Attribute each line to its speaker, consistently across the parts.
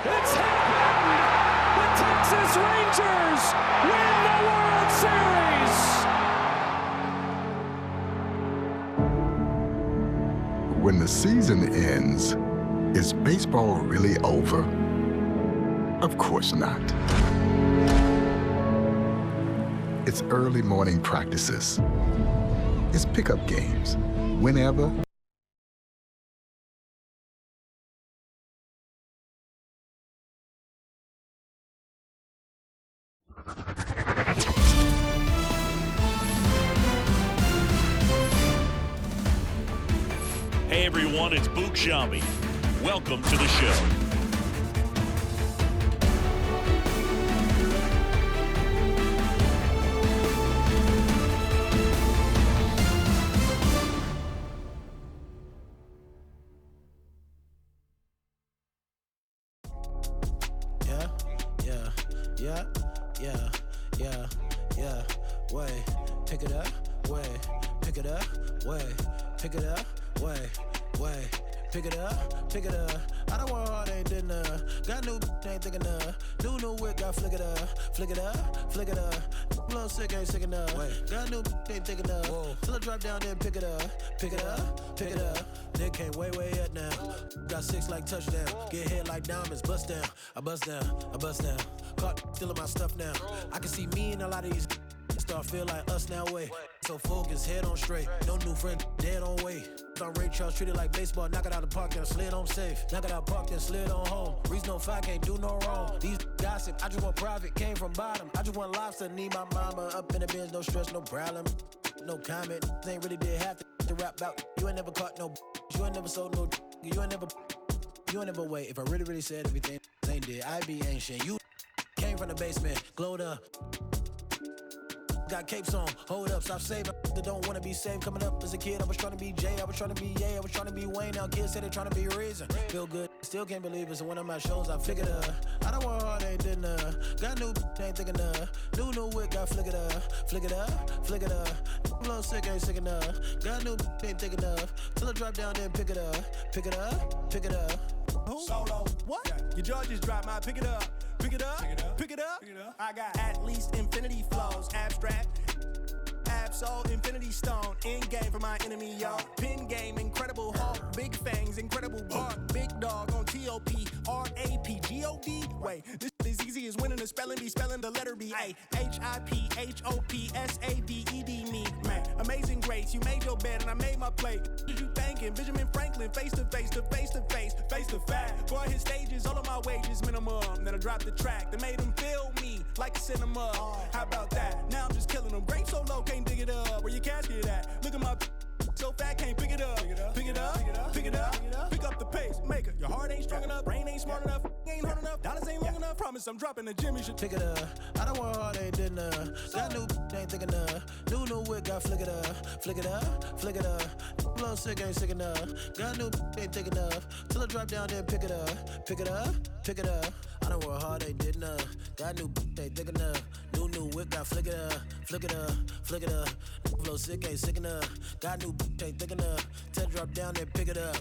Speaker 1: It's happened! The Texas Rangers win the World Series!
Speaker 2: When the season ends, is baseball really over? Of course not. It's early morning practices. It's pickup games. Whenever.
Speaker 3: Hey everyone, it's Boog Shambi. Welcome to the show.
Speaker 4: Way, pick it up, way, pick it up, way, pick it up, way, pick it up, pick it up. I don't want hard, ain't did enough. Got new, ain't thick enough. New whip, got flick it up, flick it up, flick it up. Blow sick, ain't sick enough. Got new, ain't thick enough. Till I drop down, then pick it up, pick it up, pick it up. Nick came way up now. Got 6 like touchdown. Get hit like diamonds, bust down. I bust down, I bust down. Caught stealing my stuff now. I can see me in a lot of these. Start feel like us now, way. So focus, head on straight. No new friend, dead on way. On Ray Charles, treated like baseball. Knock it out the park, then slid on safe. Knock it out park, then slid on home. Reason no fight, can't do no wrong. These gossip, I just want private, came from bottom. I just want lobster, need my mama up in the bins, no stress, no problem. No comment, ain't really did half the rap about. You ain't never caught no, you ain't never sold no, you ain't never wait. If I really said everything, ain't did, I be ancient. You came from the basement, glowed up. Got capes on, hold up, stop saving. They don't wanna be saved. Coming up as a kid, I was trying to be Jay, I was trying to be Ye, I was trying to be Wayne. Now kids say they trying to be Reason. Feel good, still can't believe it. So when I'm at shows, I figured up. I don't want hard, ain't did enough. Got new, ain't thick enough. New whip, got flick it up, flick it up, flick it up. Blow sick, ain't sick enough. Got new, ain't thick enough. Till I drop down, then pick it up, pick it up, pick it up.
Speaker 5: Solo, what? Yeah. Your jaw just dropped, my pick it up. Pick it up, pick it up, pick it up, pick it up. I got at least infinity flows, abstract. Absol, infinity stone, end game for my enemy, y'all. Pin game, incredible hawk, big fangs, incredible bark, big dog on TOP, RAP, GOD. Wait, this is easy as winning the spelling bee, spelling the letter B. A HIPHOPSADED me, man. Amazing grace, you made your bed and I made my plate. Did you thinking? Benjamin Franklin, face to face, to face to face, face to fact. Boy, his stages, all of my wages minimum. Then I dropped the track that made him feel me like a cinema. How about that? Now I'm just killing them. Grape so low, can't dig it up. Where your casket at? Look at my so fat, can't pick it up. Pick it up, pick it up, pick it up, pick it up. Pick up the pace, maker. Your heart ain't strong enough, brain ain't smart enough, ain't hard enough, dollars ain't long enough. Promise I'm dropping the gym, you should
Speaker 4: pick it up. I don't want hard, ain't did enough. Got new, ain't thick enough. New whip, got flick it up, flick it up, flick it up. Blow sick, ain't sick enough. Got new, ain't thick enough. Till I drop down, then pick it up, pick it up, pick it up. I don't want hard, ain't did enough. Got new, ain't thick enough. New whip, got flick it up, flick it up, flick it up. Blow sick, ain't sick enough. Got new, ain't thick enough. Till drop down, then pick it up.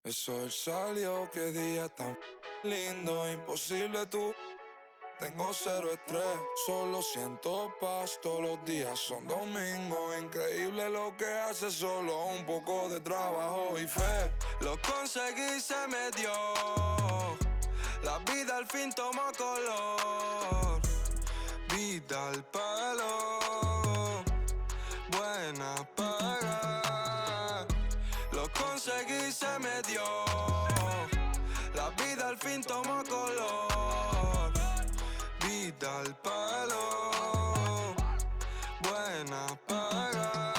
Speaker 6: El sol salió, qué día tan lindo, imposible tú. Tengo cero estrés, solo siento paz. Todos los días son domingos. Increíble lo que hace, solo un poco de trabajo y fe. Lo conseguí, se me dio. La vida al fin tomó color. Vida al palo, buena paga. Lo conseguí, se me dio. La vida al fin tomó color. Vida al palo, buena paga.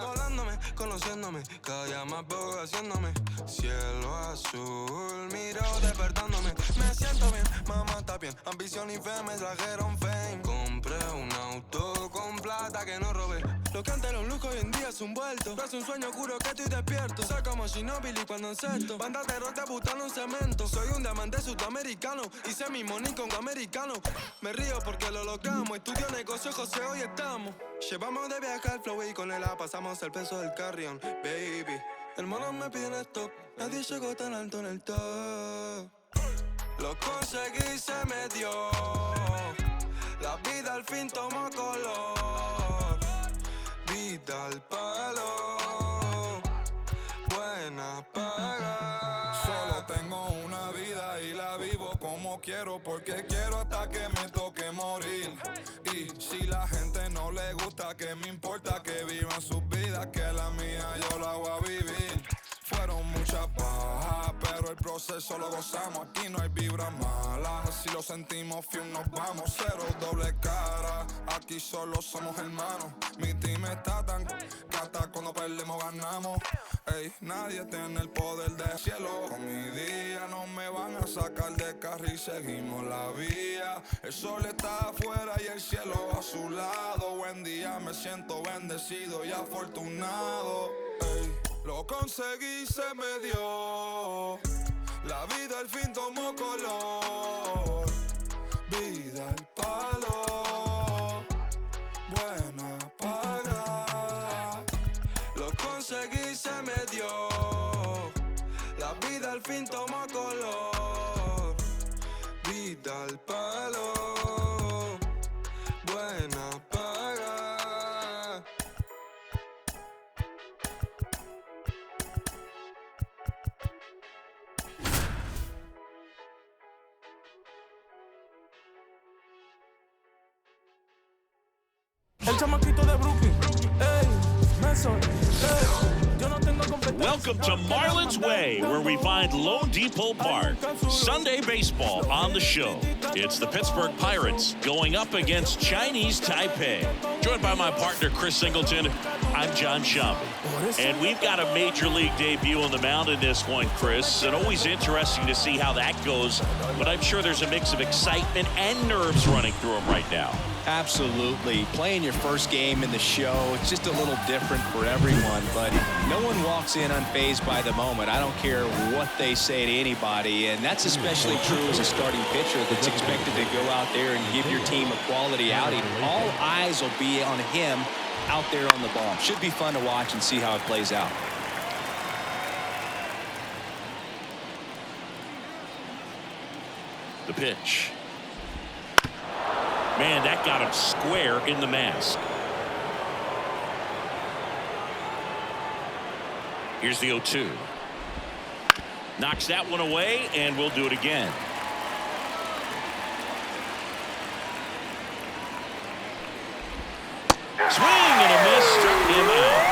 Speaker 6: Volándome, conociéndome, cada día más poco haciéndome. Cielo azul, miro despertándome. Me siento bien, mamá está bien. Ambición y fe me trajeron fame. Compré un auto con plata que no robé. Lo que antes era un lujo hoy en día es un vuelto. No es un sueño oscuro que estoy despierto. Soy como Ginóbili cuando encesto. Banda terror debutando un cemento. Soy un diamante sudamericano. Hice mi money con americano. Me río porque lo logramos. Estudio negocio, José, hoy estamos. Llevamos de viaje al flow y con el A pasamos el peso del carrión. Baby, Hermanos me piden stop, nadie llegó tan alto en el top. Lo conseguí, se me dio. La vida al fin tomó color. Vida al palo, buena paga. Solo tengo una vida y la vivo como quiero, porque quiero hasta que me toque morir. Y si la gente no le gusta, que me importa que vivan sus vidas, que la mía yo la voy a vivir. Fueron muchas bajas, pero el proceso lo gozamos. Aquí no hay vibras malas, si lo sentimos fiel nos vamos. Cero doble cara, aquí solo somos hermanos. Mi team está tan que hasta cuando perdemos ganamos. Ey, nadie tiene el poder del cielo. Con mi día no me van a sacar de carril, seguimos la vía. El sol está afuera y el cielo a su lado. Buen día, me siento bendecido y afortunado. Ey, lo conseguí, se me dio. La vida al fin tomó color. Vida al palo, buena paga. Lo conseguí, se me dio. La vida al fin tomó color. Vida al palo, buena paga.
Speaker 4: El chamaquito de Brooklyn, ey, Mason, ey, yo no tengo competencia.
Speaker 3: Welcome to Marlins Way, where we find Lone Depot Park. Sunday baseball on the show. It's the Pittsburgh Pirates going up against Chinese Taipei. Joined by my partner, Chris Singleton, I'm John Shambi. And we've got a major league debut on the mound in this one, Chris. And always interesting to see how that goes. But I'm sure there's a mix of excitement and nerves running through him right now.
Speaker 7: Absolutely. Playing your first game in the show, it's just a little different for everyone, but no one walks in unfazed by the moment. I don't care what they say to anybody, and that's especially true as a starting pitcher that's expected to go out there and give your team a quality outing. All eyes will be on him out there on the ball. Should be fun to watch and see how it plays out.
Speaker 3: The pitch. Man, that got him square in the mask. Here's the 0-2. Knocks that one away, and we'll do it again. Swing and a miss, struck him out.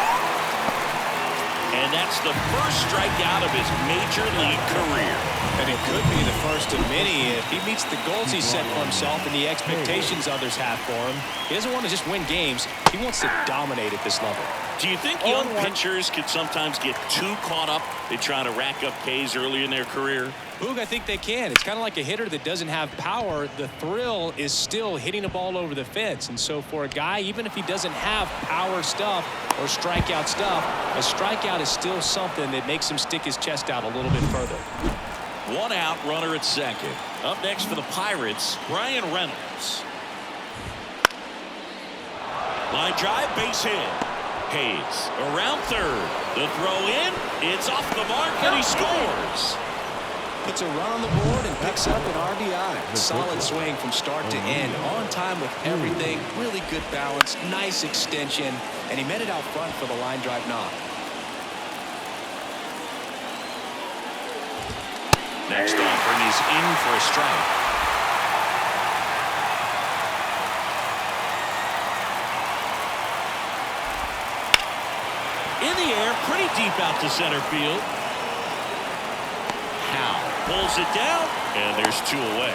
Speaker 3: And that's the first strikeout of his major league career.
Speaker 7: And it could be the first of many if he meets the goals he set for himself and the expectations others have for him. He doesn't want to just win games. He wants to dominate at this level.
Speaker 3: Do you think young pitchers can sometimes get too caught up in trying to rack up Ks early in their career?
Speaker 7: Boog, I think they can. It's kind of like a hitter that doesn't have power. The thrill is still hitting a ball over the fence. And so for a guy, even if he doesn't have power stuff or strikeout stuff, a strikeout is still something that makes him stick his chest out a little bit further.
Speaker 3: One out, runner at second. Up next for the Pirates, Brian Reynolds. Line drive, base hit. Hayes around third. The throw in, it's off the mark, and he scores.
Speaker 7: Puts a run on the board and picks up an RBI. Solid swing from start to end. On time with everything. Really good balance. Nice extension. And he met it out front for the line drive knock.
Speaker 3: Next offering is in for a strike. In the air, pretty deep out to center field. Howe pulls it down, and there's two away.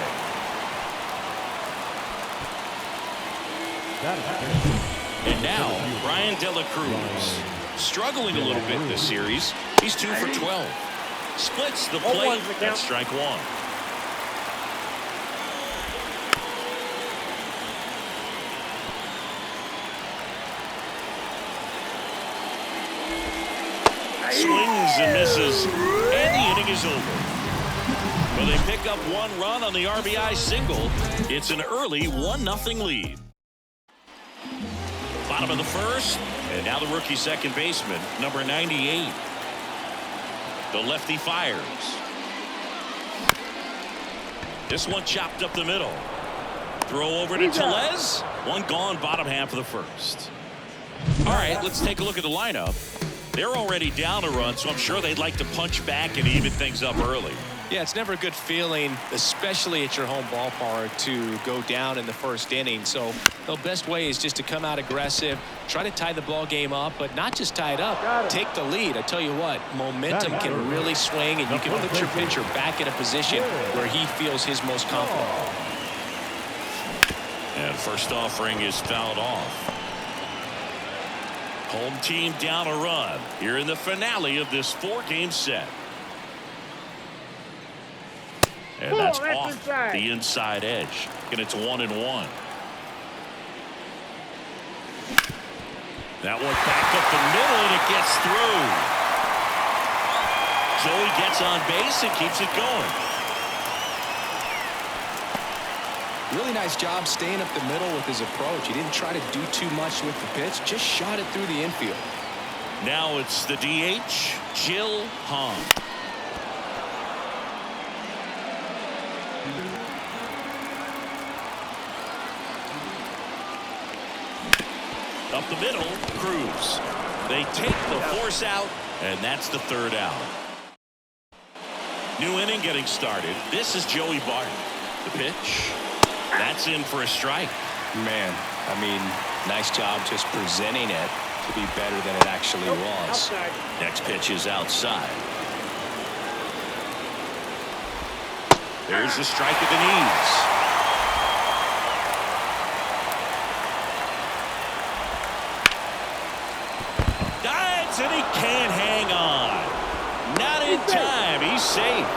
Speaker 3: And now, Brian De La Cruz. Struggling a little bit this series. He's 2 for 12. Splits the plate at strike one. Swings and misses, and the inning is over. Well, they pick up one run on the RBI single. It's an early 1-0 lead. Bottom of the first, and now the rookie second baseman, number 98. The lefty fires. This one chopped up the middle. Throw over to Tellez. One gone, bottom half of the first. All right, let's take a look at the lineup. They're already down a run, so I'm sure they'd like to punch back and even things up early.
Speaker 7: Yeah, it's never a good feeling, especially at your home ballpark, to go down in the first inning. So the best way is just to come out aggressive, try to tie the ball game up, but not just tie it up, take the lead. I tell you what, momentum can really swing, and you can put your pitcher back in a position where he feels his most confident.
Speaker 3: And first offering is fouled off. Home team down a run here in the finale of this 4-game set. And that's off the inside edge. And it's 1-1. That one back up the middle, and it gets through. Joey gets on base and keeps it going.
Speaker 7: Really nice job staying up the middle with his approach. He didn't try to do too much with the pitch, just shot it through the infield.
Speaker 3: Now it's the DH, Jill Hahn. Up the middle, Cruz. They take the force out, and that's the third out. New inning getting started. This is Joey Bart. The pitch. That's in for a strike.
Speaker 7: Man, I mean, nice job just presenting it to be better than it actually was.
Speaker 3: Next pitch is outside. There's a strike at the knees. Dives, and he can't hang on. Not in time. He's safe.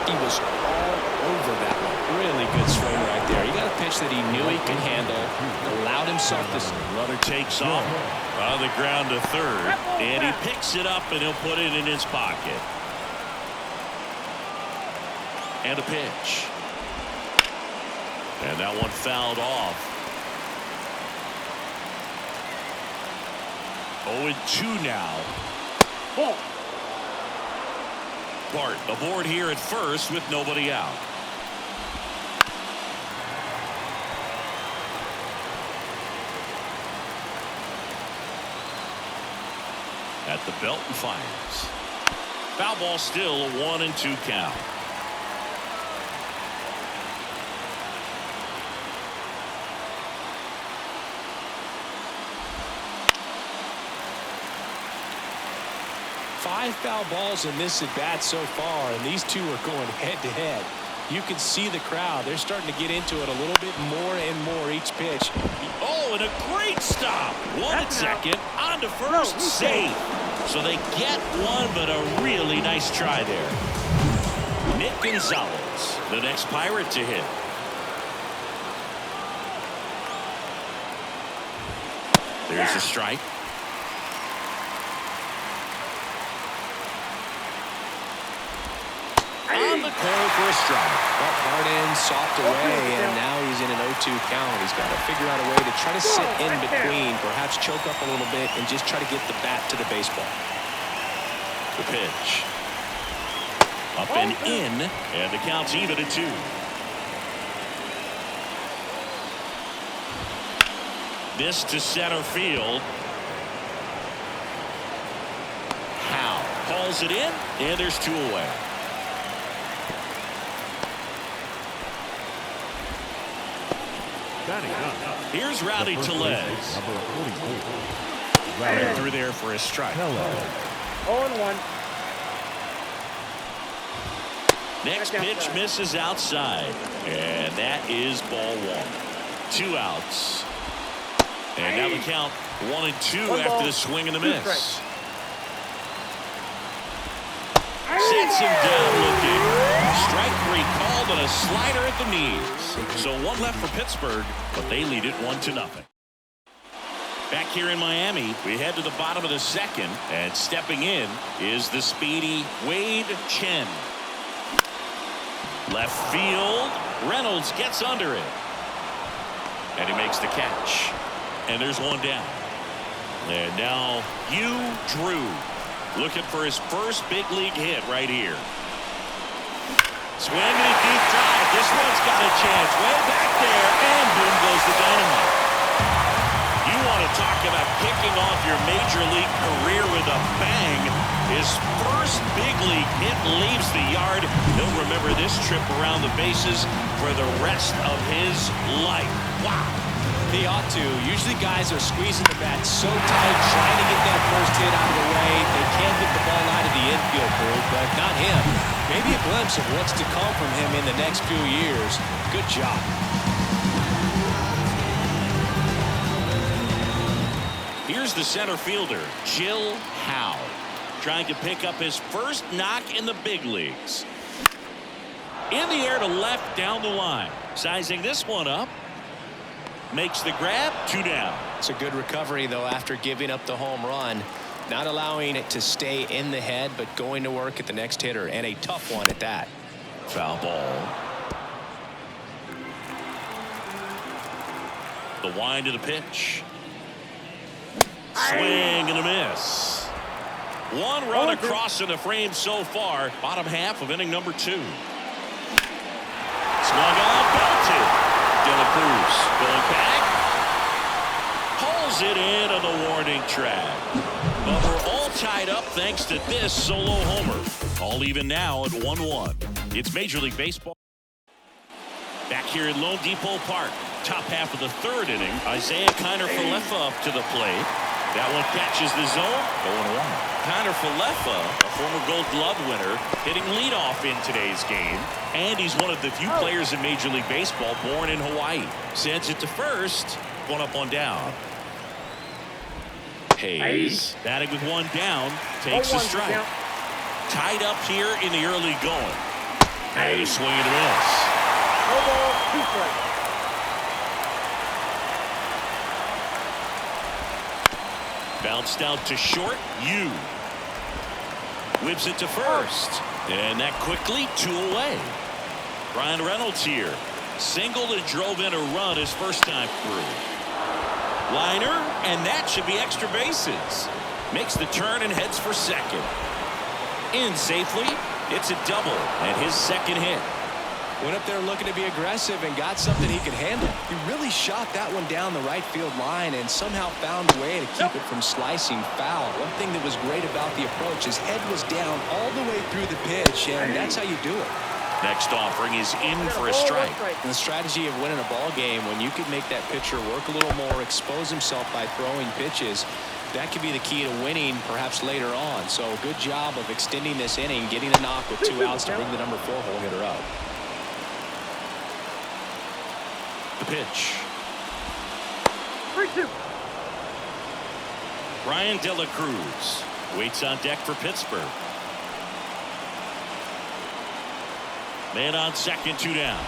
Speaker 7: He was all over that one. Really good swing right there. He got a pitch that he knew he could handle, allowed himself to.
Speaker 3: Runner takes off on the ground to third, and he picks it up, and he'll put it in his pocket. And a pitch. And that one fouled off. 0-2 now. Bart aboard here at first with nobody out. At the belt and fires. Foul ball, still a 1-2 count.
Speaker 7: Five foul balls in this at bat so far, and these two are going head to head. You can see the crowd. They're starting to get into it a little bit more and more each pitch.
Speaker 3: Oh, and a great stop. One at second, on to first, safe. So they get one, but a really nice try there. Nick Gonzalez, the next Pirate to hit. There's a strike. On the corner for a strike.
Speaker 7: Well, hard in, soft away, and now he's in an 0-2 count. He's got to figure out a way to try to sit in between, perhaps choke up a little bit, and just try to get the bat to the baseball.
Speaker 3: The pitch. Up and in, and the count's even at 2. This to center field. Howe hauls it in, and there's 2 away. Here's Rowdy Tellez. Right through there for a strike.
Speaker 1: 0-1.
Speaker 3: Next pitch misses outside, and that is ball 1. 2 outs. And now the count 1-2 after the swing and the miss. Sets him down looking. Strike 3 called, and a slider at the knees. So 1 left for Pittsburgh, but they lead it 1-0. Back here in Miami, we head to the bottom of the second, and stepping in is the speedy Wade Chen. Left field, Reynolds gets under it, and he makes the catch. And there's 1 down. And now Hugh Drew. Looking for his first big league hit right here. Swing and a deep drive. This one's got a chance. Way back there, and boom goes the dynamite. You want to talk about kicking off your major league career with a bang. His first big league hit leaves the yard. He'll remember this trip around the bases for the rest of his life. Wow.
Speaker 7: He ought to. Usually guys are squeezing the bat so tight, trying to get that first hit out of the way. They can't get the ball out of the infield, but not him. Maybe a glimpse of what's to come from him in the next few years. Good job.
Speaker 3: Here's the center fielder, Jill Howe, trying to pick up his first knock in the big leagues. In the air to left down the line. Sizing this one up. Makes the grab, 2 down.
Speaker 7: It's a good recovery, though, after giving up the home run. Not allowing it to stay in the head, but going to work at the next hitter, and a tough one at that.
Speaker 3: Foul ball. The wind of the pitch. Swing and a miss. One run across in the frame so far. Bottom half of inning number 2. Swung on, belted. De La Cruz going back. Pulls it in on the warning track. But we're all tied up thanks to this solo homer. All even now at 1-1. It's Major League Baseball. Back here at Lone Depot Park. Top half of the 3rd inning. Isaiah Kiner-Falefa up to the plate. That one catches the zone. 0-1. Kiner-Falefa, a former Gold Glove winner, hitting leadoff in today's game. And he's one of the few players in Major League Baseball born in Hawaii. Sends it to first. 1 up, 1 down. Hayes, batting with 1 down, takes a strike. Tied up here in the early going. And a swing and a miss. Bounced out to short. Yu whips it to first, and that quickly 2 away. Ryan Reynolds here, singled and drove in a run his first time through. Liner, and that should be extra bases. Makes the turn and heads for second. In safely. It's a double and his second hit.
Speaker 7: Went up there looking to be aggressive and got something he could handle. He really shot that one down the right field line and somehow found a way to keep it from slicing foul. One thing that was great about the approach, his head was down all the way through the pitch, and that's how you do it.
Speaker 3: Next offering is in for a strike.
Speaker 7: And the strategy of winning a ball game, when you can make that pitcher work a little more, expose himself by throwing pitches, that could be the key to winning perhaps later on. So good job of extending this inning, getting a knock with 2 outs to bring the number 4 hole hitter up.
Speaker 3: The pitch. 3-2. Ryan De La Cruz waits on deck for Pittsburgh. Man on second, 2 down.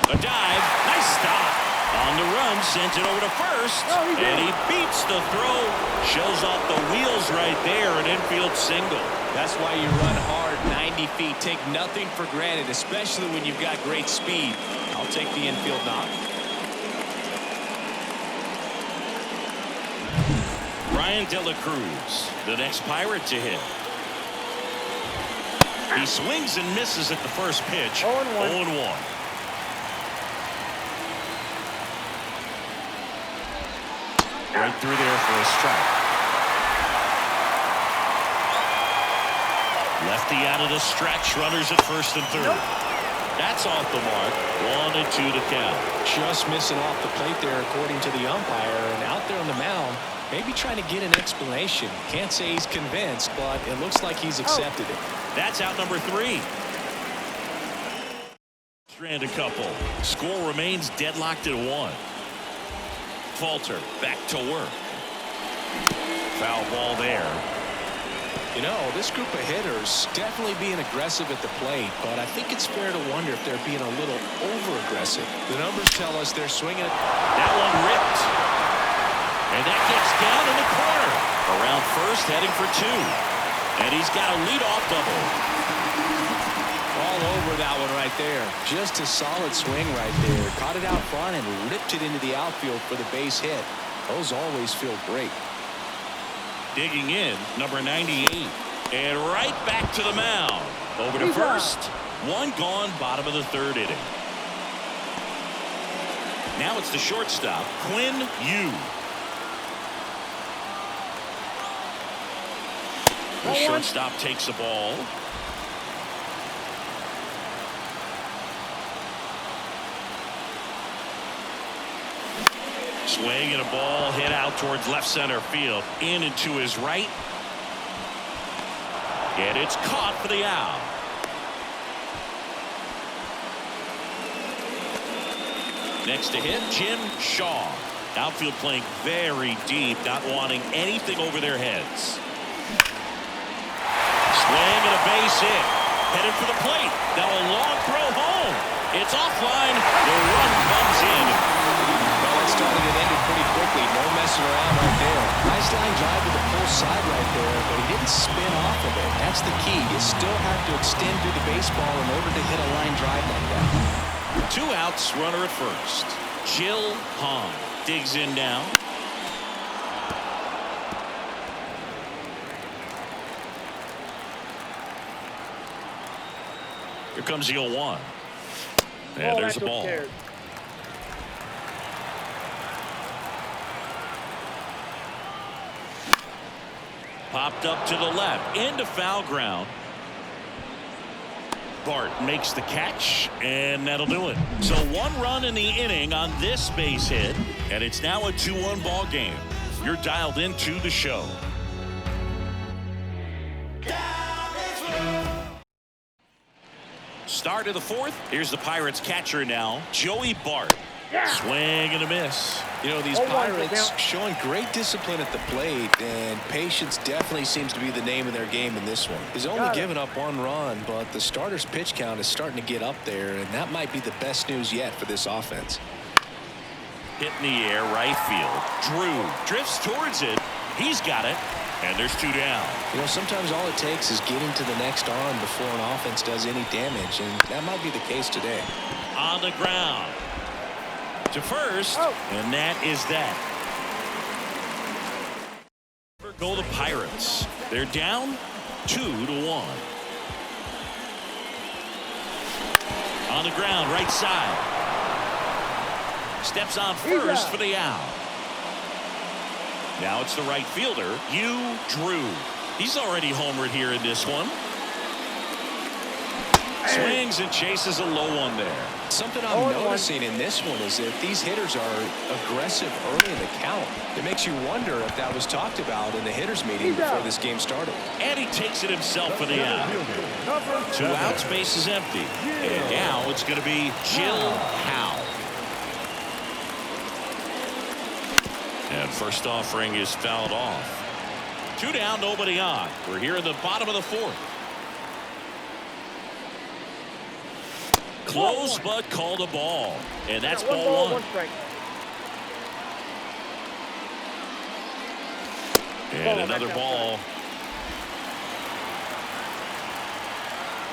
Speaker 3: A dive, nice stop. On the run, sent it over to first, and he beats the throw. Shows off the wheels right there, an infield single.
Speaker 7: That's why you run hard 90 feet. Take nothing for granted, especially when you've got great speed. I'll take the infield knock.
Speaker 3: Ryan De La Cruz, the next Pirate to hit. He swings and misses at the first pitch. 0-1. Right through there for a strike. Lefty out of the stretch. Runners at first and third. That's off the mark. 1-2 to count.
Speaker 7: Just missing off the plate there, according to the umpire. And out there on the mound, maybe trying to get an explanation. Can't say he's convinced, but it looks like he's accepted it.
Speaker 3: That's out number 3. Strand a couple. Score remains deadlocked at 1. Falter back to work. Foul ball there.
Speaker 7: You know, this group of hitters definitely being aggressive at the plate, but I think it's fair to wonder if they're being a little over-aggressive. The numbers tell us they're swinging it.
Speaker 3: That one ripped. And that gets down in the corner. Around first, heading for 2. And he's got a leadoff double.
Speaker 7: All over that one right there. Just a solid swing right there. Caught it out front and ripped it into the outfield for the base hit. Those always feel great.
Speaker 3: Digging in, number 98. And right back to the mound. Over to first. One gone, bottom of the third inning. Now it's the shortstop, Quinn Yu. The shortstop takes the ball. Swing and a ball hit out towards left center field. In and to his right. And it's caught for the out. Next to hit, Jim Shaw. Outfield playing very deep, not wanting anything over their heads. Swing and a base hit. Headed for the plate. Now a long throw home. It's offline. The run comes in.
Speaker 7: Well, it started and ended pretty quickly. No messing around right there. Nice line drive to the pull side right there, but he didn't spin off of it. That's the key. You still have to extend through the baseball in order to hit a line drive like that.
Speaker 3: 2 outs, runner at first. Jill Hahn digs in now. Here comes the 0-1. And there's the ball. Popped up to the left into foul ground. Bart makes the catch, and that'll do it. So 1 run in the inning on this base hit, and it's now a 2-1 ball game. You're dialed into the show. Start of the 4th. Here's the Pirates catcher now, Joey Bart. Swing and a miss.
Speaker 7: You know, these Pirates showing great discipline at the plate, and patience definitely seems to be the name of their game in this one. He's only given up 1 run, but the starter's pitch count is starting to get up there, and that might be the best news yet for this offense.
Speaker 3: Hit in the air, right field. Drew drifts towards it. He's got it, and there's 2 down.
Speaker 7: You know, sometimes all it takes is getting to the next arm before an offense does any damage, and that might be the case today.
Speaker 3: On the ground. To first, and that is that. Go the Pirates. They're down 2-1. On the ground, right side. Steps on first for the out. Now it's the right fielder, Hugh Drew. He's already homered here in this one. Swings and chases a low one there.
Speaker 7: Something I'm noticing in this one is that these hitters are aggressive early in the count. It makes you wonder if that was talked about in the hitters meeting before this game started.
Speaker 3: And he takes it himself for the out. 2 outs, base is empty. And now it's going to be Jill Howe. And first offering is fouled off. 2 down, nobody on. We're here in the bottom of the 4th. Close, but called a ball. And that's ball 1. And another ball.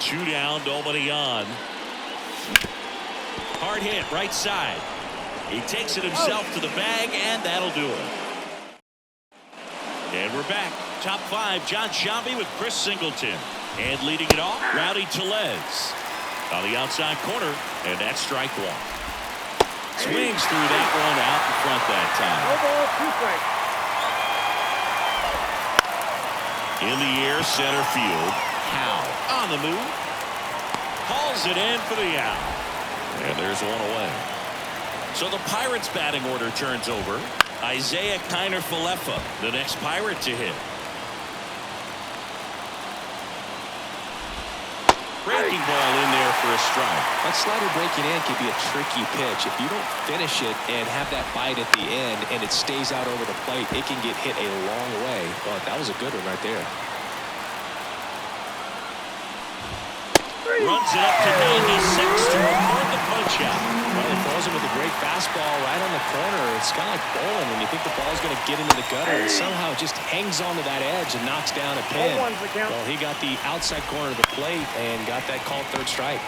Speaker 3: 2 down, nobody on. Hard hit, right side. He takes it himself to the bag, and that'll do it. And we're back. Top 5, John Shambi with Chris Singleton. And leading it off, Rowdy Tellez. On the outside corner, and that's strike 1. Swings through that one out in front that time. In the air, center field. Howe on the move. Hauls it in for the out. And there's 1 away. So the Pirates batting order turns over. Isaiah Kiner-Falefa, the next Pirate to hit. Breaking ball in there for a strike.
Speaker 7: That slider breaking in can be a tricky pitch. If you don't finish it and have that bite at the end and it stays out over the plate, it can get hit a long way. But that was a good one right there.
Speaker 3: Runs it up to 96 to record the punch out.
Speaker 7: Well, he throws him with a great fastball right on the corner. It's kind of like bowling when you think the ball's going to get into the gutter and somehow just hangs onto that edge and knocks down a pin. Well, he got the outside corner of the plate and got that called 3rd strike.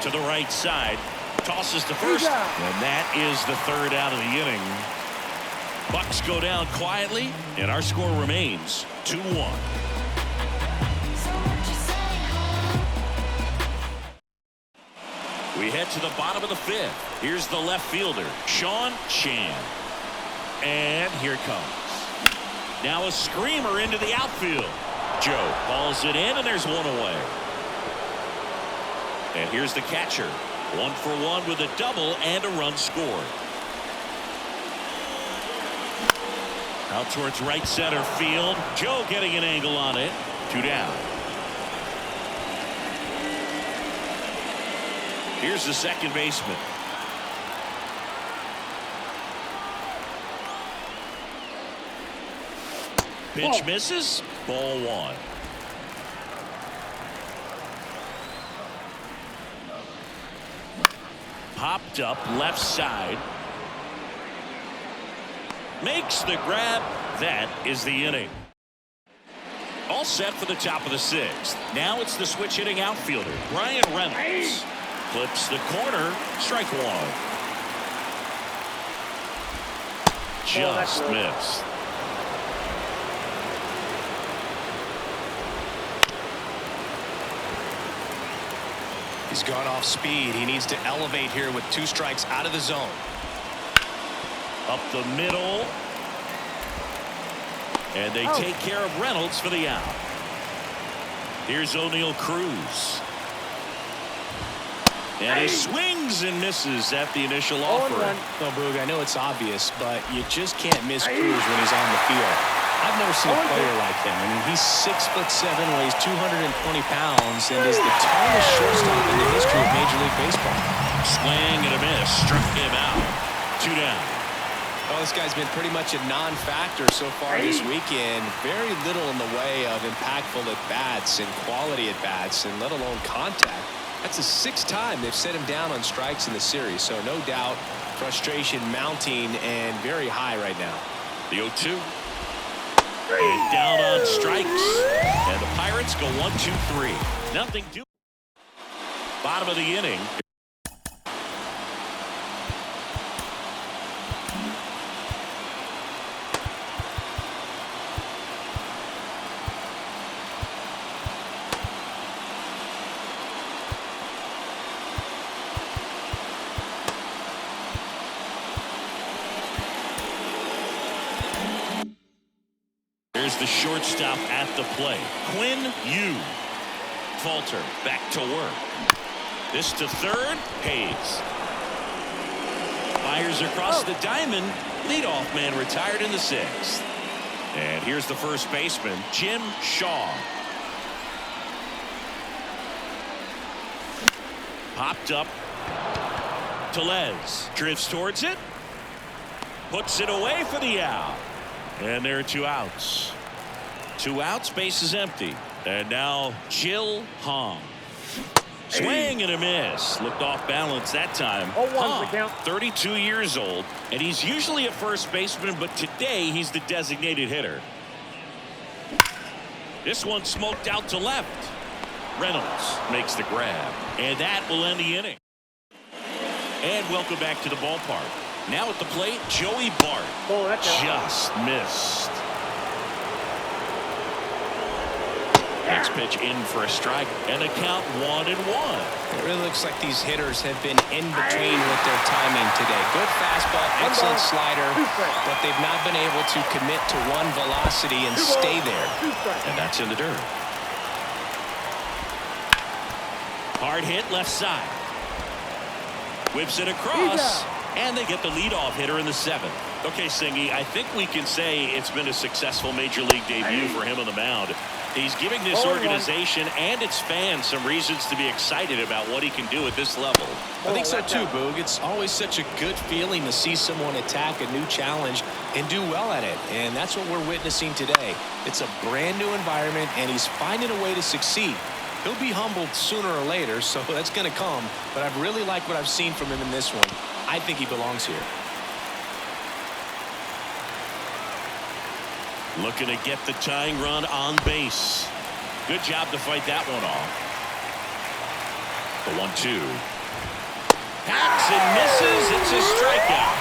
Speaker 3: To the right side, tosses to first, and that is the 3rd out of the inning. Bucks go down quietly, and our score remains 2-1. We head to the bottom of the fifth. Here's the left fielder, Shawn Chan. And here comes. Now a screamer into the outfield. Joe balls it in, and there's one away. And here's the catcher. 1 for 1 with a double and a run scored. Out towards right center field. Joe getting an angle on it. 2 down. Here's the second baseman. Pitch misses. Ball 1. Popped up left side. Makes the grab. That is the inning. All set for the top of the 6th. Now it's the switch hitting outfielder, Brian Reynolds. Clips the corner. Strike 1. Just missed.
Speaker 7: He's gone off speed. He needs to elevate here with 2 strikes out of the zone.
Speaker 3: Up the middle. And they take care of Reynolds for the out. Here's O'Neal Cruz. And he swings and misses at the initial offer.
Speaker 7: Well, Boog, I know it's obvious, but you just can't miss Cruz when he's on the field. I've never seen a player like him. I mean, he's 6'7", weighs 220 pounds, and is the tallest shortstop in the history of Major League Baseball.
Speaker 3: Swing and a miss. Struck him out. 2 down.
Speaker 7: Well, this guy's been pretty much a non-factor so far this weekend. Very little in the way of impactful at-bats and quality at-bats, and let alone contact. That's the 6th time they've set him down on strikes in the series, so no doubt frustration mounting and very high right now.
Speaker 3: The 0-2. And down on strikes. And the Pirates go 1-2-3. Nothing to. Bottom of the inning. There's the shortstop at the plate. Quinn Yu. Falter back to work. This to third. Hayes. Fires across the diamond. Leadoff man retired in the 6th. And here's the first baseman, Jim Shaw. Popped up. Tellez drifts towards it. Puts it away for the out. And there are 2 outs. 2 outs, base is empty. And now Jill Hong. Swing and a miss. Looked off balance that time. Hong, 32 years old, and he's usually a first baseman, but today he's the designated hitter. This one smoked out to left. Reynolds makes the grab, and that will end the inning. And welcome back to the ballpark. Now at the plate, Joey Bart. Just missed. Next pitch in for a strike, and a count 1-1.
Speaker 7: It really looks like these hitters have been in between with their timing today. Good fastball, excellent slider, but they've not been able to commit to one velocity and stay there.
Speaker 3: And that's in the dirt. Hard hit left side. Whips it across. And they get the leadoff hitter in the 7th. Okay, Singy, I think we can say it's been a successful Major League debut for him on the mound. He's giving this organization and its fans some reasons to be excited about what he can do at this level.
Speaker 7: I think so too, Boog. It's always such a good feeling to see someone attack a new challenge and do well at it. And that's what we're witnessing today. It's a brand new environment, and he's finding a way to succeed. He'll be humbled sooner or later, so that's going to come. But I've really liked what I've seen from him in this one. I think he belongs here.
Speaker 3: Looking to get the tying run on base. Good job to fight that one off. The 1-2. Hacks and misses. It's a strikeout.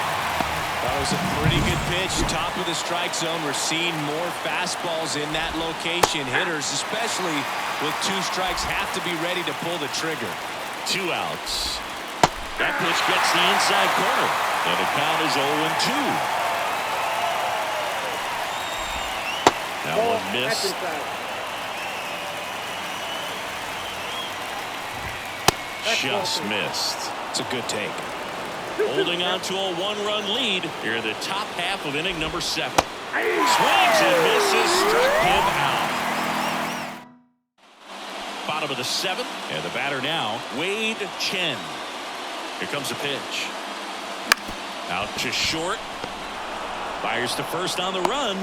Speaker 7: That was a pretty good pitch, top of the strike zone. We're seeing more fastballs in that location. Hitters, especially with 2 strikes, have to be ready to pull the trigger.
Speaker 3: 2 outs. That pitch gets the inside corner, and the count is 0-2. That one missed. Just missed.
Speaker 7: It's a good take.
Speaker 3: Holding on to a 1-run lead here in the top half of inning number 7. Swings and misses, struck him out. Bottom of the 7th, and the batter now, Wade Chen. Here comes a pitch. Out to short. Fires to first on the run,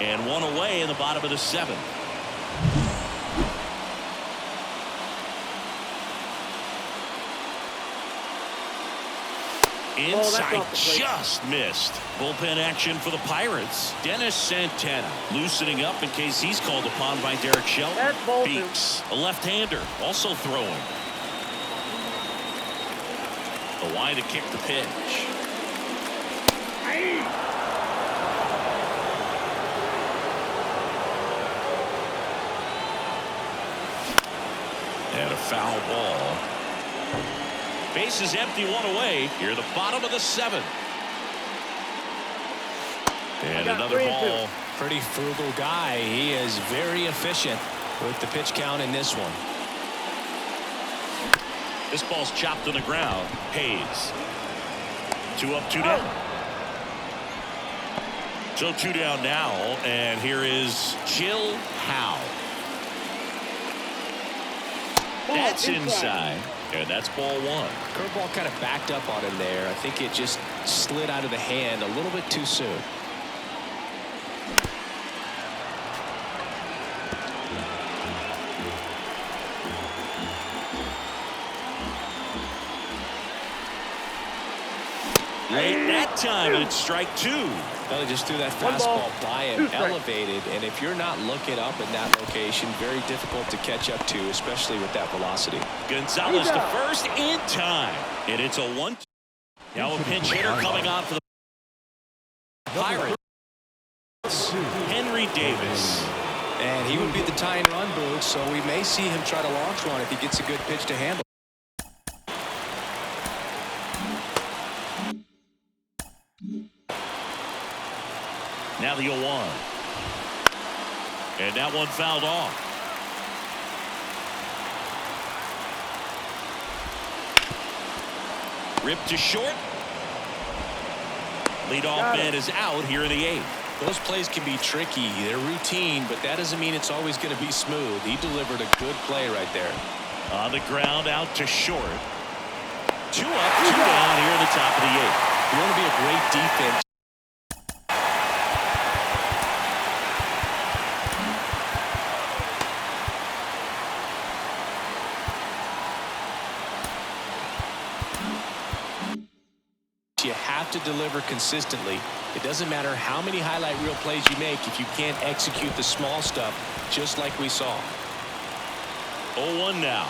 Speaker 3: and 1 away in the bottom of the 7th. Inside, just missed. Bullpen action for the Pirates. Dennis Santana loosening up in case he's called upon by Derek Shelton. Beeks, a left-hander, also throwing. The line to kick the pitch. And a foul ball. Base is empty, 1 away. Here, the bottom of the 7th. And another ball.
Speaker 7: Pretty frugal guy. He is very efficient with the pitch count in this one.
Speaker 3: This ball's chopped on the ground. Hayes. 2 up, 2 down. So 2 down now, and here is Jill Howe. That's inside. And that's ball 1.
Speaker 7: Curveball kind of backed up on him there. I think it just slid out of the hand a little bit too soon.
Speaker 3: Late that time, and it's strike 2.
Speaker 7: Well, he just threw that fastball by him, elevated, and if you're not looking up in that location, very difficult to catch up to, especially with that velocity.
Speaker 3: Gonzalez to first in time, and it's a 1. Now a pinch hitter coming on for the Pirates. Henry Davis.
Speaker 7: And he would be the tying run, Boots, so we may see him try to launch one if he gets a good pitch to handle.
Speaker 3: Now the 0-1. And that one fouled off. Ripped to short. Leadoff man is out here in the 8th.
Speaker 7: Those plays can be tricky. They're routine, but that doesn't mean it's always going to be smooth. He delivered a good play right there.
Speaker 3: On the ground, out to short. 2 up, 2 down here in the top of the 8th.
Speaker 7: You want to be a great defense. You have to deliver consistently. It doesn't matter how many highlight reel plays you make if you can't execute the small stuff, just like we saw.
Speaker 3: 0-1 now.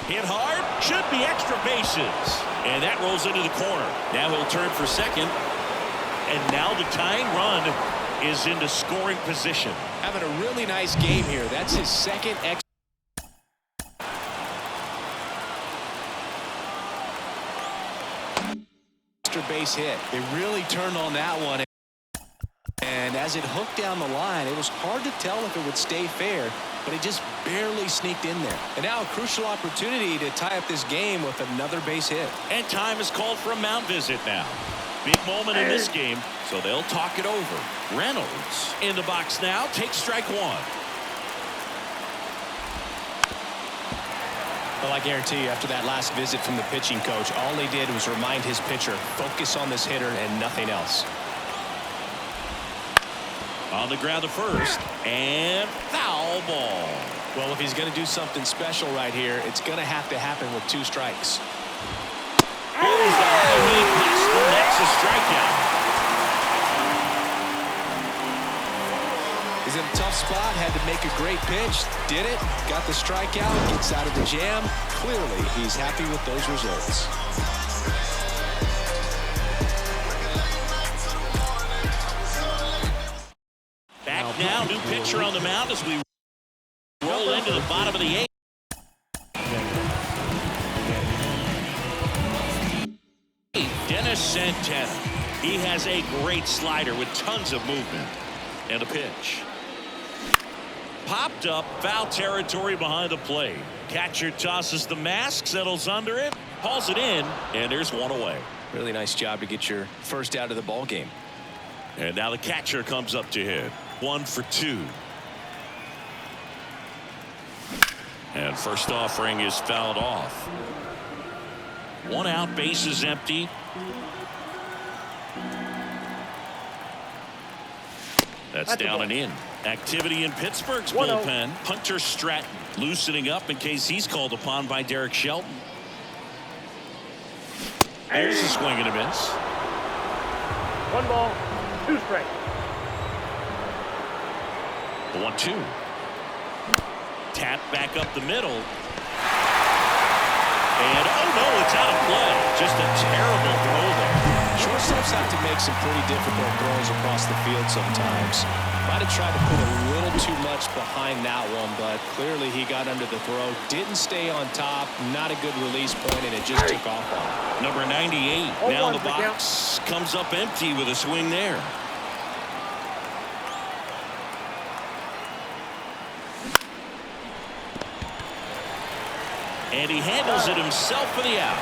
Speaker 3: Hit hard, should be extra bases. And that rolls into the corner. Now he'll turn for second. And now the tying run is into scoring position.
Speaker 7: Having a really nice game here. That's his second extra base hit. They really turned on that one, and as it hooked down the line, it was hard to tell if it would stay fair, but it just barely sneaked in there. And now a crucial opportunity to tie up this game with another base hit.
Speaker 3: And time is called for a mound visit now. Big moment in this game, so they'll talk it over. Reynolds in the box now, takes strike 1.
Speaker 7: Well, I guarantee you, after that last visit from the pitching coach, all he did was remind his pitcher, focus on this hitter and nothing else.
Speaker 3: On the ground to first, and foul ball.
Speaker 7: Well, if he's going to do something special right here, it's going to have to happen with 2 strikes.
Speaker 3: That's a strikeout.
Speaker 7: He's in a tough spot, had to make a great pitch, did it, got the strikeout, gets out of the jam. Clearly, he's happy with those results.
Speaker 3: now. New pitcher on the mound as we roll into the bottom of the 8th. Dennis Santana. He has a great slider with tons of movement. And a pitch. Popped up, foul territory behind the plate. Catcher tosses the mask, settles under it, hauls it in, and there's one away.
Speaker 7: Really nice job to get your first out of the ball game.
Speaker 3: And now the catcher comes up to hit. 1 for 2. And first offering is fouled off. 1 out, base is empty. That's down and in. Activity in Pittsburgh's bullpen. Hunter Stratton loosening up in case he's called upon by Derek Shelton. There's a swing and a miss.
Speaker 8: 1 ball, 2 strikes.
Speaker 3: The 1-2. Tap back up the middle. And oh no, it's out of play. Just a terrible throw there.
Speaker 7: Shortstops have to make some pretty difficult throws across the field sometimes. Might have tried to put a little too much behind that one, but clearly he got under the throw. Didn't stay on top. Not a good release point, and it just took off on him.
Speaker 3: Number 98 now in the box. Comes up empty with a swing there. And he handles it himself for the out.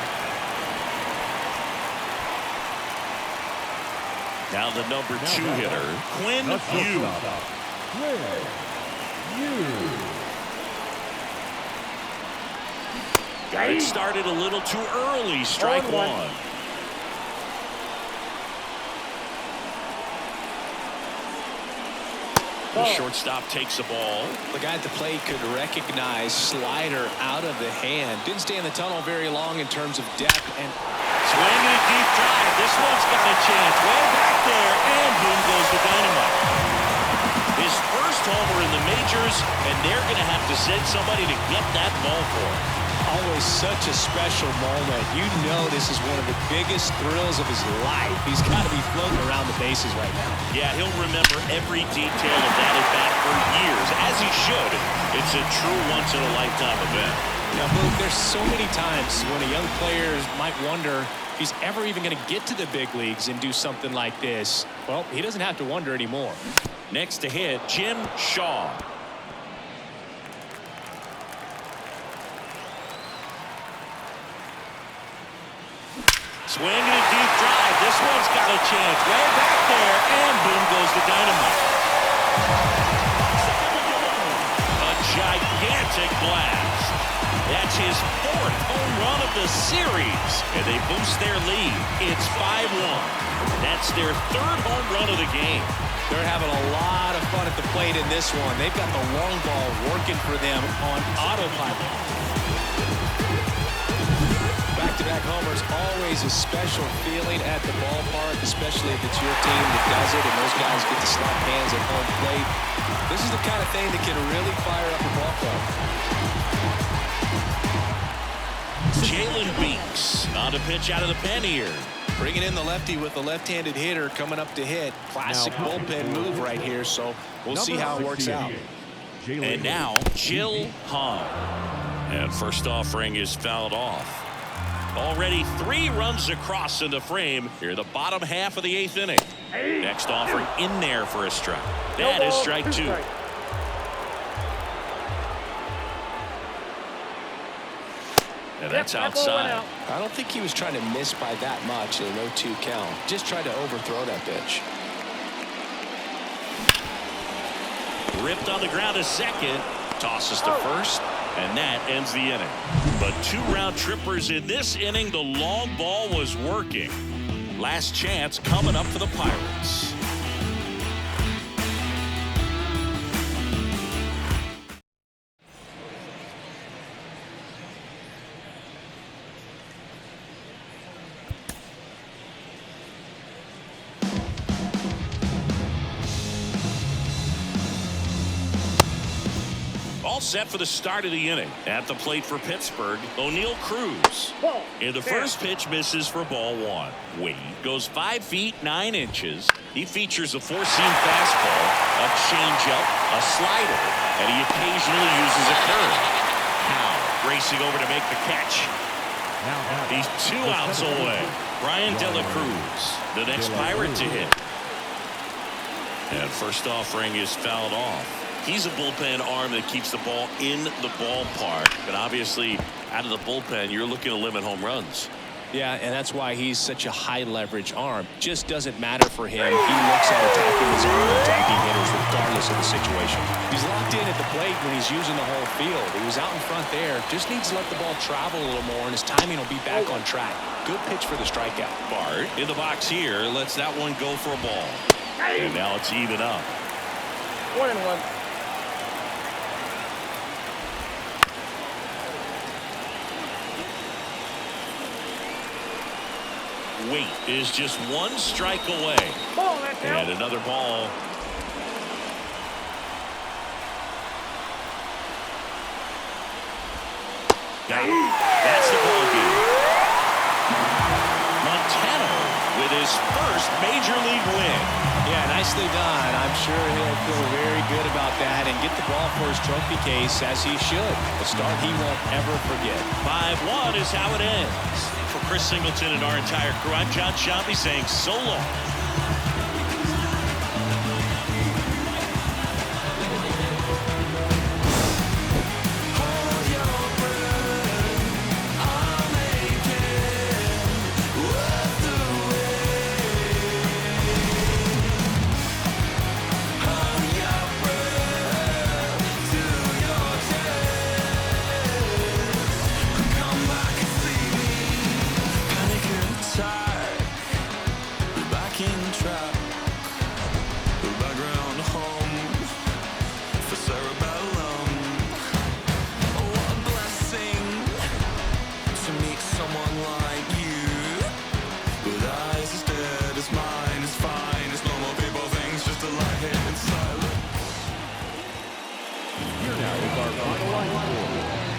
Speaker 3: Now the number 2 hitter, Quinn Yu. Got it started a little too early. Strike 1. The shortstop takes the ball.
Speaker 7: The guy at the plate could recognize slider out of the hand. Didn't stay in the tunnel very long in terms of depth. And
Speaker 3: swinging a deep drive. This one's got a chance. Way back there, and boom goes the dynamite. His first homer in the majors, and they're going to have to send somebody to get that ball for him.
Speaker 7: Always such a special moment. You know this is one of the biggest thrills of his life. He's got to be floating around the bases right now.
Speaker 3: Yeah, he'll remember every detail of that at bat for years, as he should. It's a true once-in-a-lifetime event.
Speaker 7: Now, Luke, there's so many times when a young player might wonder if he's ever even going to get to the big leagues and do something like this. Well, he doesn't have to wonder anymore.
Speaker 3: Next to hit, Jim Shaw. Swinging a deep drive. This one's got a chance. Way back there, and boom goes the dynamite. A gigantic blast. That's his 4th home run of the series, and they boost their lead. It's 5-1. That's their 3rd home run of the game.
Speaker 7: They're having a lot of fun at the plate in this one. They've got the long ball working for them on autopilot. Back-to-back homers, always a special feeling at the ballpark, especially if it's your team that does it and those guys get to slap hands at home plate. This is the kind of thing that can really fire up a ball club.
Speaker 3: Jalen Beeks on a pitch out of the pen here.
Speaker 7: Bringing in the lefty with the left-handed hitter coming up to hit. Classic bullpen move right here, so we'll see how it works out.
Speaker 3: And now, Jill Hahn. And first offering is fouled off. Already 3 runs across in the frame here, the bottom half of the 8th inning. Next offering in there for a strike. That is strike 2. And that's outside.
Speaker 7: I don't think he was trying to miss by that much in a 0-2 count. Just tried to overthrow that pitch.
Speaker 3: Ripped on the ground to second. Tosses to first. And that ends the inning. But 2 round trippers in this inning. The long ball was working. Last chance coming up for the Pirates. all set for the start of the inning. At the plate for Pittsburgh, O'Neal Cruz. And the first pitch misses for ball one. Wade goes 5 feet 9 inches. He features a four-seam fastball, a changeup, a slider, and he occasionally uses a curve. Now racing over to make the catch. He's 2 outs away. Brian De La Cruz, the next Pirate to hit. And first offering is fouled off. He's a bullpen arm that keeps the ball in the ballpark. But obviously, out of the bullpen, you're looking to limit home runs.
Speaker 7: Yeah, and that's why he's such a high-leverage arm. Just doesn't matter for him. He looks at attacking his arm and attacking hitters regardless of the situation. He's locked in at the plate when he's using the whole field. He was out in front there. Just needs to let the ball travel a little more, and his timing will be back on track. Good pitch for the strikeout.
Speaker 3: Bart in the box here lets that one go for a ball. And now it's even up.
Speaker 8: 1-1.
Speaker 3: Wait is just 1 strike away. And another ball. Got it. That's the ball game. Montano with his first major league win.
Speaker 7: Yeah, nicely done. I'm sure he'll feel very good about that and get the ball for his trophy case, as he should. A start he won't ever forget.
Speaker 3: 5-1 is how it ends. For Chris Singleton and our entire crew, I'm John Shambi saying so long.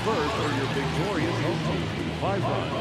Speaker 1: First for your victorious home team, 5 runs.